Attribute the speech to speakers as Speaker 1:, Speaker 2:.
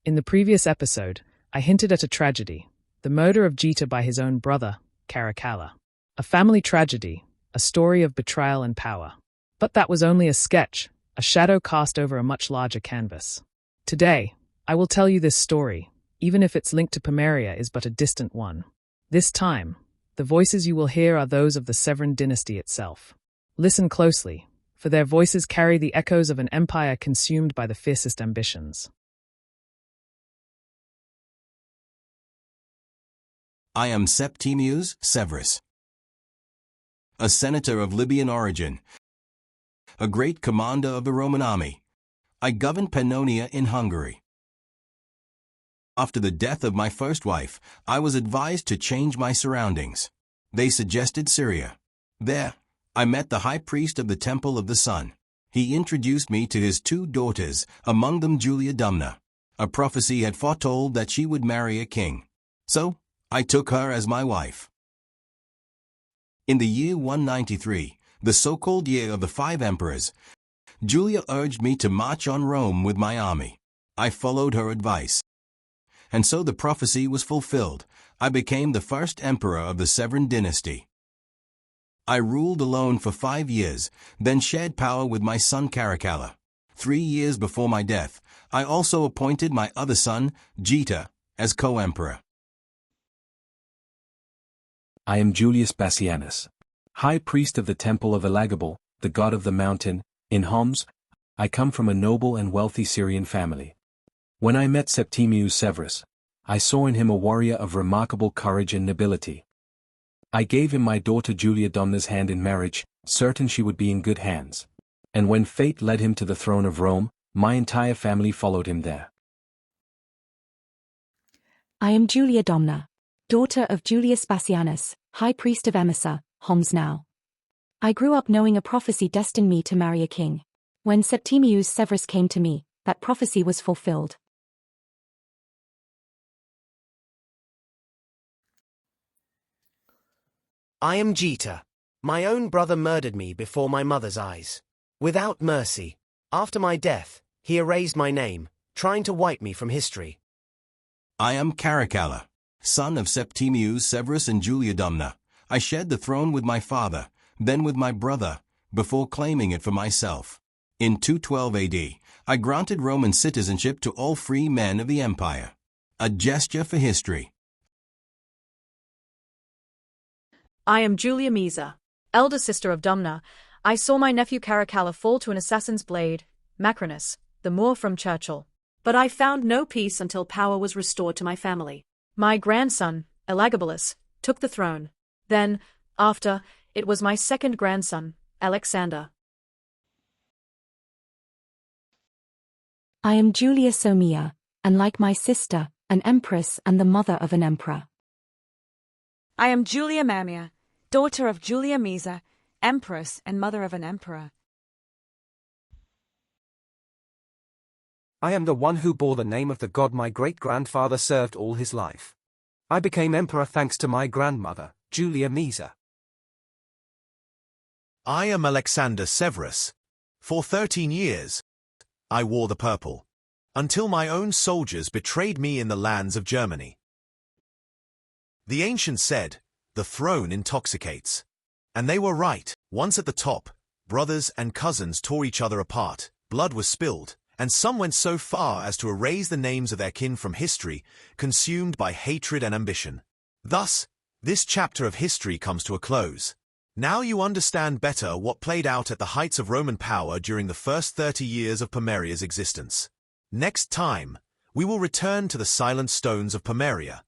Speaker 1: In the previous episode, I hinted at a tragedy, the murder of Geta by his own brother, Caracalla. A family tragedy, a story of betrayal and power. But that was only a sketch, a shadow cast over a much larger canvas. Today, I will tell you this story, even if its link to Pomaria is but a distant one. This time, the voices you will hear are those of the Severan dynasty itself. Listen closely, for their voices carry the echoes of an empire consumed by the fiercest ambitions.
Speaker 2: I am Septimius Severus, a senator of Libyan origin, a great commander of the Roman army. I governed Pannonia in Hungary. After the death of my first wife, I was advised to change my surroundings. They suggested Syria. There, I met the high priest of the Temple of the Sun. He introduced me to his two daughters, among them Julia Domna. A prophecy had foretold that she would marry a king. So, I took her as my wife. In the year 193, the so-called year of the 5 emperors, Julia urged me to march on Rome with my army. I followed her advice. And so the prophecy was fulfilled. I became the first emperor of the Severan dynasty. I ruled alone for 5 years, then shared power with my son Caracalla. 3 years before my death, I also appointed my other son, Geta, as co-emperor.
Speaker 3: I am Julius Bassianus, high priest of the temple of Elagabal, the god of the mountain, in Homs. I come from a noble and wealthy Syrian family. When I met Septimius Severus, I saw in him a warrior of remarkable courage and nobility. I gave him my daughter Julia Domna's hand in marriage, certain she would be in good hands. And when fate led him to the throne of Rome, my entire family followed him there.
Speaker 4: I am Julia Domna, daughter of Julius Bassianus, high priest of Maesa, Homs now. I grew up knowing a prophecy destined me to marry a king. When Septimius Severus came to me, that prophecy was fulfilled.
Speaker 5: I am Geta. My own brother murdered me before my mother's eyes. Without mercy, after my death, he erased my name, trying to wipe me from history.
Speaker 2: I am Caracalla, son of Septimius Severus and Julia Domna. I shared the throne with my father, then with my brother, before claiming it for myself. In 212 AD, I granted Roman citizenship to all free men of the empire. A gesture for history.
Speaker 6: I am Julia Maesa, elder sister of Domna. I saw my nephew Caracalla fall to an assassin's blade, Macrinus, the Moor from Churchill. But I found no peace until power was restored to my family. My grandson, Elagabalus, took the throne. Then, after, it was my second grandson, Alexander.
Speaker 4: I am Julia Somia, and like my sister, an empress and the mother of an emperor.
Speaker 7: I am Julia Mamia, daughter of Julia Maesa, empress and mother of an emperor.
Speaker 8: I am the one who bore the name of the god my great-grandfather served all his life. I became emperor thanks to my grandmother, Julia Maesa.
Speaker 9: I am Alexander Severus. For 13 years, I wore the purple, until my own soldiers betrayed me in the lands of Germany. The ancients said, the throne intoxicates. And they were right. Once at the top, brothers and cousins tore each other apart, blood was spilled, and some went so far as to erase the names of their kin from history, consumed by hatred and ambition. Thus, this chapter of history comes to a close. Now you understand better what played out at the heights of Roman power during the first 30 years of Pomaria's existence. Next time, we will return to the silent stones of Pomaria,